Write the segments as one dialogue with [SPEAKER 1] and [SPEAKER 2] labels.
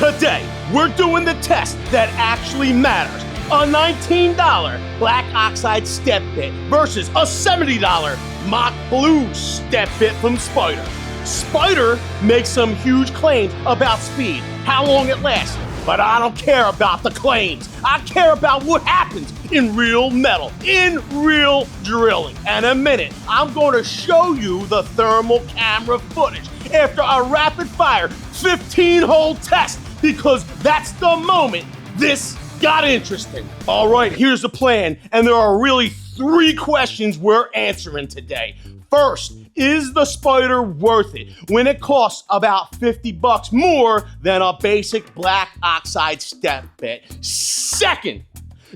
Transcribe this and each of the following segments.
[SPEAKER 1] Today, we're doing the test that actually matters. A $19 black oxide step bit versus a $70 mock blue step bit from Spyder. Spyder makes some huge claims about speed, how long it lasts, but I don't care about the claims. I care about what happens in real metal, in real drilling. And in a minute, I'm going to show you the thermal camera footage after a rapid fire 15-hole test, because that's the moment this got interesting. All right, here's the plan, and there are really 3 questions we're answering today. First, is the Spyder worth it when it costs about $50 more than a basic black oxide step bit? Second,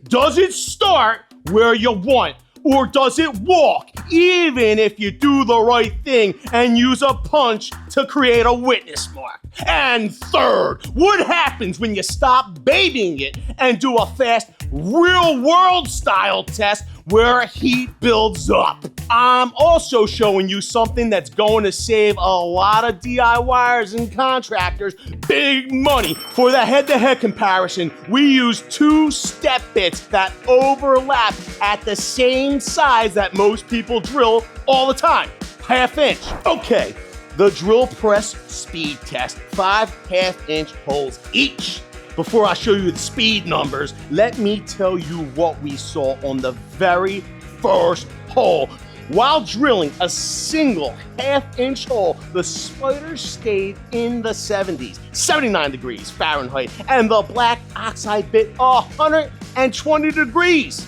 [SPEAKER 1] does it start where you want, or does it walk even if you do the right thing and use a punch to create a witness mark? And third, what happens when you stop babying it and do a fast real-world style test where heat builds up? I'm also showing you something that's going to save a lot of DIYers and contractors big money. For the head-to-head comparison, we use 2 step bits that overlap at the same size that most people drill all the time, 1/2 inch. Okay, the drill press speed test, 5 1/2-inch holes each. Before I show you the speed numbers, let me tell you what we saw on the very first hole. While drilling a single 1/2-inch hole, the Spyder stayed in the 70s, 79 degrees Fahrenheit, and the black oxide bit 120 degrees.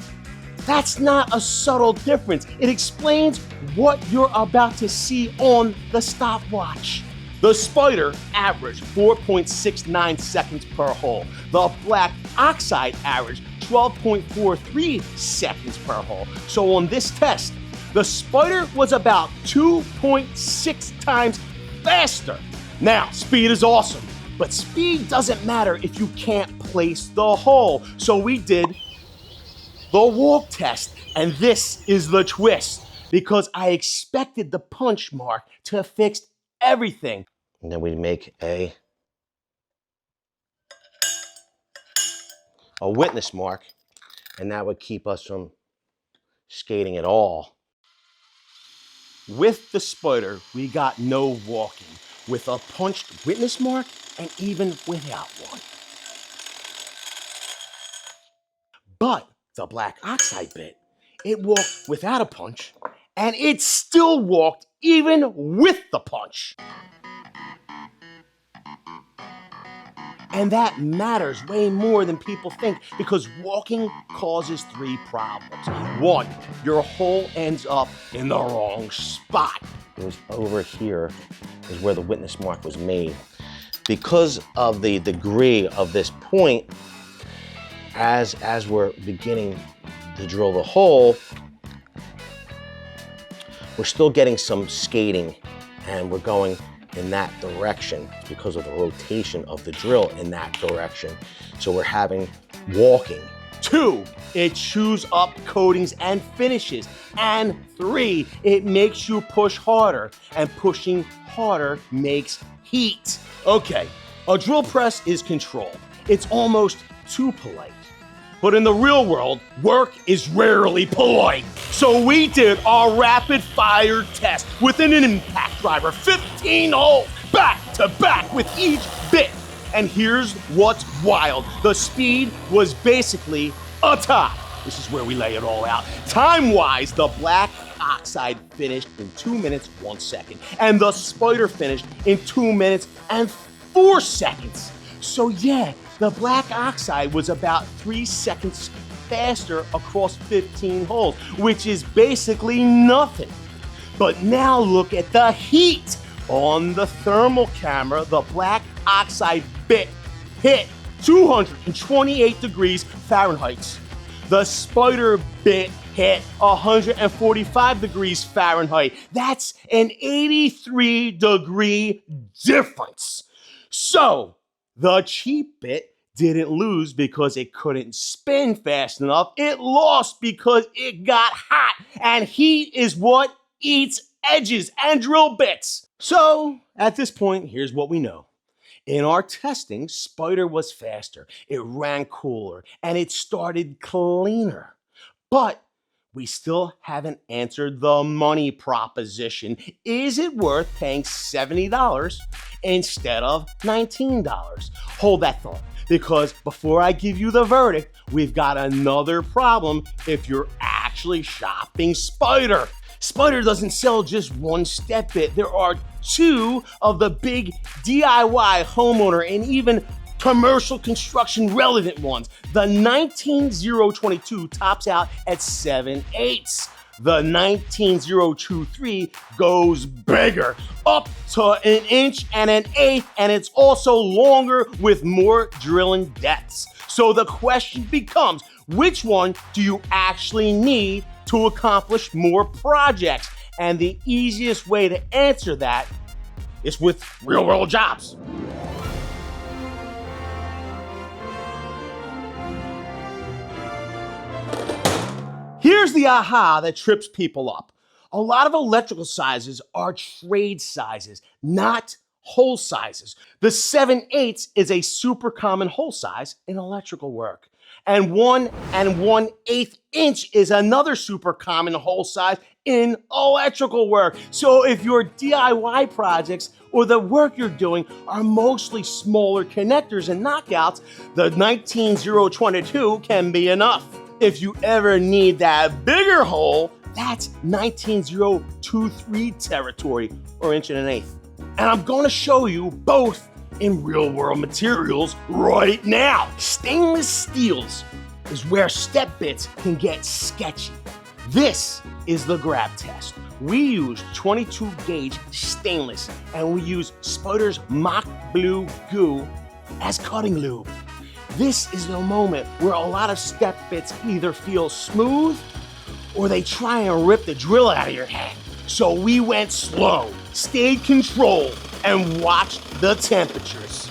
[SPEAKER 1] That's not a subtle difference. It explains what you're about to see on the stopwatch. The Spyder averaged 4.69 seconds per hole. The black oxide averaged 12.43 seconds per hole. So on this test, the Spyder was about 2.6 times faster. Now, speed is awesome, but speed doesn't matter if you can't place the hole. So we did the walk test, and this is the twist, because I expected the punch mark to fix everything. And then we make a witness mark, and that would keep us from skating at all. With the Spyder, we got no walking, with a punched witness mark and even without one. But the black oxide bit, it walked without a punch, and it still walked even with the punch. And that matters way more than people think, because walking causes 3 problems. 1, your hole ends up in the wrong spot. It was over here is where the witness mark was made. Because of the degree of this point, as we're beginning to drill the hole, we're still getting some skating, and we're going in that direction because of the rotation of the drill in that direction. So we're having walking. 2, it chews up coatings and finishes. And 3, it makes you push harder, and pushing harder makes heat. Okay, a drill press is controlled. It's almost too polite. But in the real world, work is rarely polite. So we did our rapid fire test with an impact driver, 15 holes, back to back with each bit. And here's what's wild. The speed was basically a tie. This is where we lay it all out. Time-wise, the black oxide finished in 2 minutes, 1 second. And the Spyder finished in 2 minutes and 4 seconds. So yeah, the black oxide was about 3 seconds faster across 15 holes, which is basically nothing. But now look at the heat. On the thermal camera, the black oxide bit hit 228 degrees Fahrenheit. The Spyder bit hit 145 degrees Fahrenheit. That's an 83-degree difference. So the cheap bit didn't lose because it couldn't spin fast enough. It lost because it got hot, and heat is what eats edges and drill bits. So at this point, here's what we know. In our testing, Spyder was faster, it ran cooler, and it started cleaner. But we still haven't answered the money proposition. Is it worth paying $70 instead of $19? Hold that thought, because before I give you the verdict, we've got another problem if you're actually shopping Spyder. Spyder doesn't sell just one step bit. There are two of the big DIY homeowner and even commercial construction relevant ones. The 19022 tops out at 7/8. The 19023 goes bigger, up to 1 1/8 inches, and it's also longer with more drilling depths. So the question becomes, which one do you actually need to accomplish more projects? And the easiest way to answer that is with real-world jobs. Here's the aha that trips people up. A lot of electrical sizes are trade sizes, not hole sizes. The 7/8 is a super common hole size in electrical work. And 1 1/8 inch is another super common hole size in electrical work. So if your DIY projects or the work you're doing are mostly smaller connectors and knockouts, the 19022 can be enough. If you ever need that bigger hole, that's 19023 territory, or 1 1/8 inches. And I'm going to show you both in real-world materials right now. Stainless steels is where step bits can get sketchy. This is the grab test. We use 22 gauge stainless, and we use Spyder's mock blue goo as cutting lube. This is the moment where a lot of step bits either feel smooth or they try and rip the drill out of your head. So we went slow, stayed controlled, and watched the temperatures.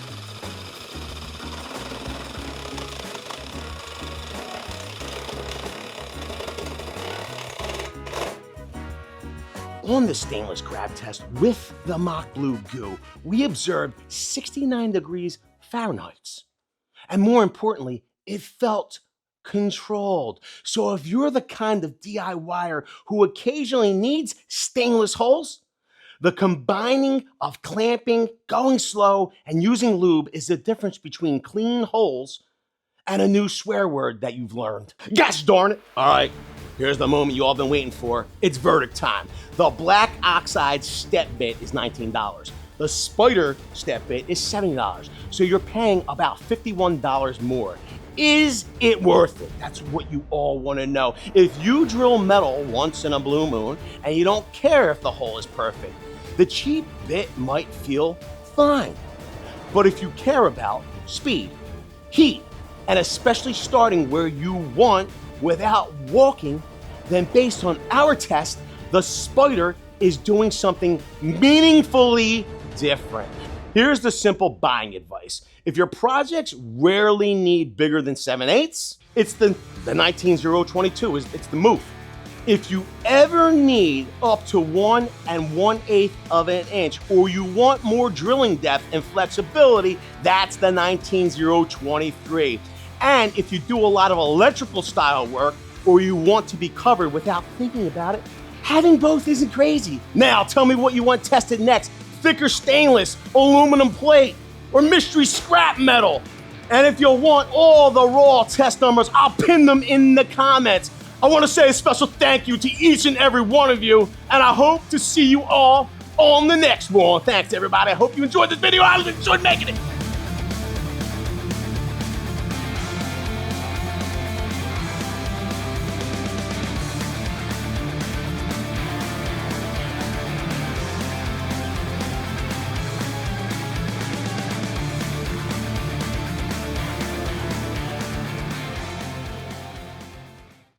[SPEAKER 1] On the stainless grab test with the mock blue goo, we observed 69 degrees Fahrenheit. And more importantly, it felt controlled. So if you're the kind of DIYer who occasionally needs stainless holes, the combining of clamping, going slow, and using lube is the difference between clean holes and a new swear word that you've learned. Gosh darn it! All right, here's the moment you all been waiting for. It's verdict time. The black oxide step bit is $19. The Spyder step bit is $70. So you're paying about $51 more. Is it worth it? That's what you all want to know. If you drill metal once in a blue moon and you don't care if the hole is perfect, the cheap bit might feel fine. But if you care about speed, heat, and especially starting where you want without walking, then based on our test, the Spyder is doing something meaningfully different. Here's the simple buying advice. If your projects rarely need bigger than 7/8, it's the 19022, it's the move. If you ever need up to 1 1/8 of an inch, or you want more drilling depth and flexibility, that's the 19023. And if you do a lot of electrical style work, or you want to be covered without thinking about it, having both isn't crazy. Now tell me what you want tested next. Thicker stainless, aluminum plate, or mystery scrap metal. And if you want all the raw test numbers, I'll pin them in the comments. I want to say a special thank you to each and every one of you, and I hope to see you all on the next one. Thanks everybody, I hope you enjoyed this video. I enjoyed making it.